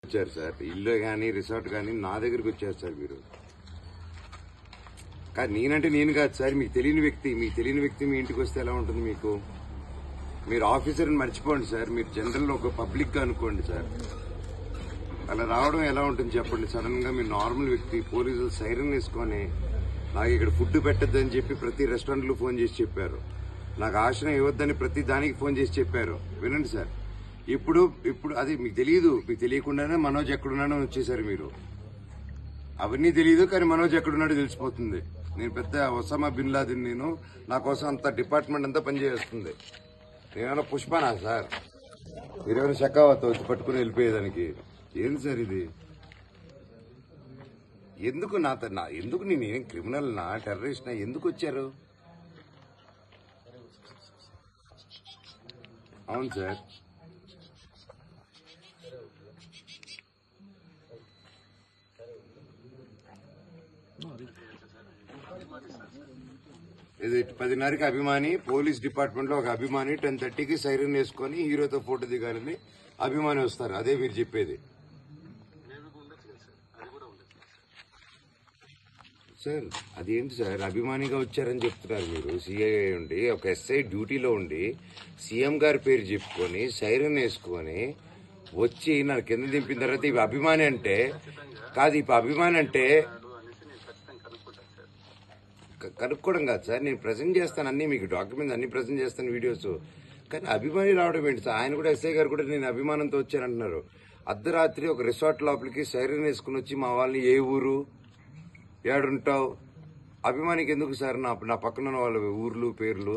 వచ్చారు సార్, ఇల్లు కానీ రిసార్ట్ కానీ నా దగ్గరికి వచ్చారు సార్ మీరు. కానీ నేనంటే నేను కాదు సార్, మీకు తెలియని వ్యక్తి మీ ఇంటికి వస్తే ఎలా ఉంటుంది మీకు? మీరు ఆఫీసర్ని మర్చిపోండి సార్, మీరు జనరల్ ఒక పబ్లిక్ గా అనుకోండి సార్. అలా రావడం ఎలా ఉంటుంది చెప్పండి? సడన్ గా మీరు నార్మల్ వ్యక్తి, పోలీసులు సైరన్ వేసుకొని నాకు ఇక్కడ ఫుడ్ పెట్టద్దని చెప్పి ప్రతి రెస్టారెంట్ లో ఫోన్ చేసి చెప్పారు, నాకు ఆశ్రయం ఇవ్వద్దని ప్రతి దానికి ఫోన్ చేసి చెప్పారు. వినండి సార్, ఇప్పుడు అది మీకు తెలియదు, మీకు తెలియకుండానే మనోజ్ ఎక్కడున్నాడో వచ్చేసారు మీరు. అవన్నీ తెలియదు, కానీ మనోజ్ ఎక్కడున్నాడో తెలిసిపోతుంది. నేను పెద్ద ఒసామా బిన్ లాదెన్, నేను నా కోసం అంత డిపార్ట్మెంట్ అంతా పనిచేస్తుంది. నేనేమైనా పుష్పనా సార్? మీరేమైనా షకావత్ వచ్చి పట్టుకుని వెళ్ళిపోయేదానికి? ఏంది సార్ ఇది? ఎందుకు ఎందుకు నేనేం క్రిమినల్ నా, టెర్రరిస్ట్ నా? ఎందుకు వచ్చారు? అవును సార్, ఇది 10:30కి అభిమాని, పోలీస్ డిపార్ట్మెంట్ లో ఒక అభిమాని 10:30కి సైరన్ వేసుకొని హీరోతో ఫోటో దిగాలని అభిమాని వస్తారు. అదే మీరు చెప్పేది సార్? అదేంటి సార్, అభిమానిగా వచ్చారని చెప్తున్నారు మీరు. సిఐ ఉండి, ఒక ఎస్ఐ డ్యూటీలో ఉండి సీఎం గారి పేరు చెప్పుకొని సైరన్ వేసుకొని వచ్చి నా కింద దింపిన తర్వాత ఇవి అభిమాని అంటే కాదు. ఇప్పుడు అభిమాని అంటే కనుక్కోవడం కాదు సార్, నేను ప్రజెంట్ చేస్తాను అన్ని, మీకు డాక్యుమెంట్స్ అన్ని ప్రజెంట్ చేస్తాను, వీడియోస్. కానీ అభిమాని రావడం ఏంటి సార్? ఆయన కూడా, ఎస్ఐ గారు కూడా నేను అభిమానంతో వచ్చానంటున్నారు. అర్ధరాత్రి ఒక రిసార్ట్ లోపలికి సైరన్ వేసుకుని వచ్చి మా వాళ్ళని ఏ ఊరు ఏడుంటావు అభిమానికి ఎందుకు సార్? నా పక్కన ఉన్న వాళ్ళ ఊర్లు పేర్లు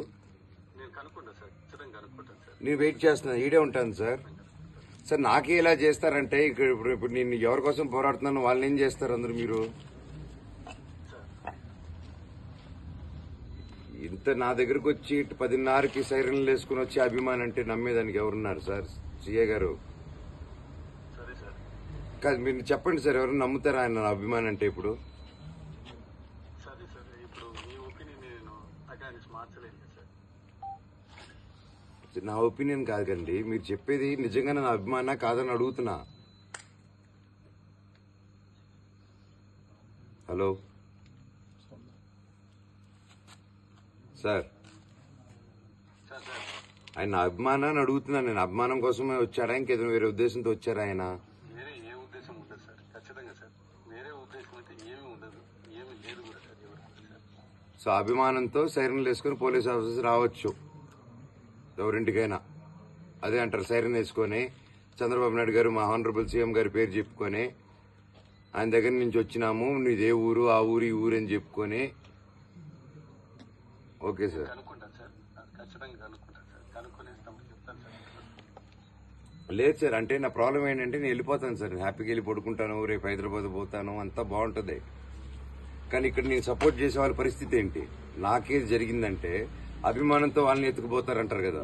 నేను వెయిట్ చేస్తున్నాను, ఈడే ఉంటాను సార్. సార్ నాకే ఇలా చేస్తారంటే ఇప్పుడు నేను ఎవరి కోసం పోరాడుతున్నాను, వాళ్ళని ఏం చేస్తారు అందరు మీరు? ఇంత నా దగ్గరకు వచ్చి 10:30కి సైరన్లు వేసుకుని వచ్చి అభిమాని అంటే నమ్మేదానికి ఎవరున్నారు సార్? సిఏ గారు కాదు, మీరు చెప్పండి సార్, ఎవరు నమ్ముతారా ఆయన నా అభిమాని అంటే? ఇప్పుడు నా ఒపీనియన్ కాదు కండి, మీరు చెప్పేది నిజంగానే నా అభిమాన కాదని అడుగుతున్నా. హలో సార్, ఆయన నా అభిమానాన్ని అడుగుతున్నా నేను. అభిమానం కోసమే వచ్చాడా, ఇంకేదైనా వేరే ఉద్దేశంతో వచ్చారా ఆయన? సో అభిమానంతో సైరన్లు వేసుకుని పోలీస్ ఆఫీసర్ రావచ్చు ఎవరింటికైనా, అదే అంటారు. సైరన్ వేసుకొని చంద్రబాబు నాయుడు గారు, మా హానరబుల్ సీఎం గారి పేరు చెప్పుకొని ఆయన దగ్గర నుంచి వచ్చినాము, నీదే ఊరు, ఆ ఊరు ఈ ఊరు అని చెప్పుకొని. ఓకే సార్, లేదు సార్, అంటే నా ప్రాబ్లం ఏంటంటే నేను వెళ్ళిపోతాను సార్, హ్యాపీగా వెళ్ళి పడుకుంటాను, రేపు హైదరాబాద్ పోతాను, అంతా బాగుంటుంది. కానీ ఇక్కడ నేను సపోర్ట్ చేసే వాళ్ళ పరిస్థితి ఏంటి? నాకేది జరిగిందంటే అభిమానంతో వాళ్ళని ఎత్తుకుపోతారంటారు కదా.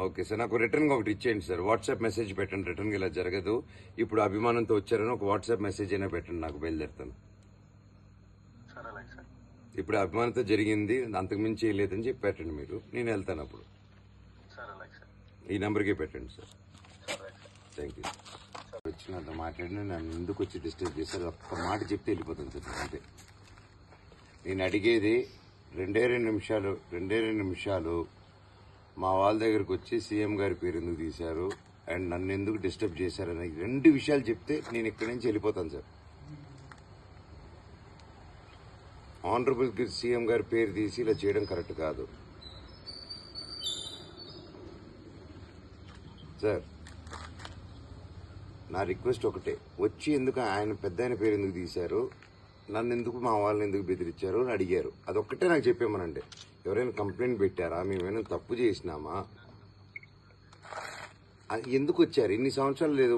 ఓకే సార్, నాకు రిటర్న్ గా ఒకటి ఇచ్చేయండి సార్, వాట్సాప్ మెసేజ్ పెట్టండి. రిటర్న్ ఇలా జరగదు, ఇప్పుడు అభిమానంతో వచ్చారని ఒక వాట్సాప్ మెసేజ్ అయినా పెట్టండి, నాకు బయలుదేరుతాను. ఇప్పుడు అభిమానంతో జరిగింది, అంతకుమించి లేదని చెప్పి పెట్టండి మీరు, నేను వెళ్తాను అప్పుడు. ఈ నెంబర్కి పెట్టండి సార్. Thank you. వచ్చినంత మాట్లాడిన నన్ను ఎందుకు వచ్చి డిస్టర్బ్ చేశారు? ఒక్క మాట చెప్తే వెళ్ళిపోతాను సార్. అంతే, నేను అడిగేది 2 నిమిషాలు మా వాళ్ళ దగ్గరకు వచ్చి సీఎం గారి పేరు ఎందుకు తీశారు అండ్ నన్ను ఎందుకు డిస్టర్బ్ చేశారని 2 విషయాలు చెప్తే నేను ఇక్కడి నుంచి వెళ్ళిపోతాను సార్. ఆనరబుల్ సీఎం గారి పేరు తీసి ఇలా చేయడం కరెక్ట్ కాదు సార్. నా రిక్వెస్ట్ ఒకటే, వచ్చి ఎందుకు ఆయన పెద్ద ఆయన పేరు ఎందుకు తీశారు, నన్ను ఎందుకు, మా వాళ్ళని ఎందుకు బెదిరించారు అని అడిగారు. అదొక్కటే నాకు చెప్పేమనండి. ఎవరైనా కంప్లైంట్ పెట్టారా, మేమైనా తప్పు చేసినామా, ఎందుకు వచ్చారు? ఇన్ని సంవత్సరాలు లేదు,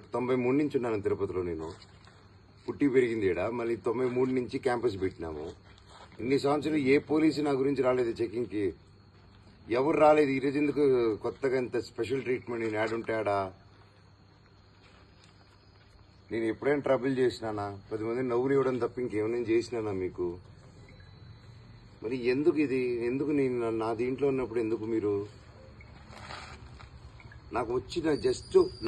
93 నుంచి ఉన్నాను తిరుపతిలో, నేను పుట్టి పెరిగింది ఈడ. మళ్ళీ 93 నుంచి క్యాంపస్ పెట్టినాము. ఇన్ని సంవత్సరాలు ఏ పోలీసు నా గురించి రాలేదు చెకింగ్కి, ఎవరు రాలేదు. ఈరోజు ఎందుకు కొత్తగా ఇంత స్పెషల్ ట్రీట్మెంట్? నేను యాడుంటాడా? నేను ఎప్పుడైనా ట్రబుల్ చేసినానా? 10 మంది నవ్వులు ఇవ్వడం తప్ప ఇంకేమైనా చేసినానా మీకు? మరి ఎందుకు ఇది ఎందుకు నేను నా దీంట్లో ఉన్నప్పుడు ఎందుకు మీరు నాకు వచ్చిన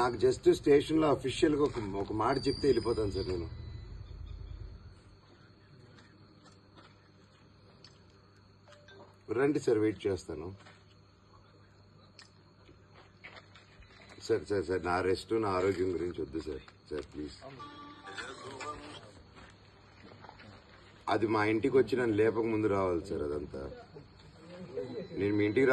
నాకు జస్ట్ స్టేషన్ లో అఫీషియల్ గా ఒక మాట చెప్తే వెళ్ళిపోతాను సార్ నేను. రండి సార్, వెయిట్ చేస్తాను సార్. సార్ నా రెస్ట్ నా ఆరోగ్యం గురించి వద్దు సార్ ప్లీజ్. అది మా ఇంటికి వచ్చి నన్ను లేపక ముందు రావాలి సార్. అదంతా నేను మీ ఇంటికి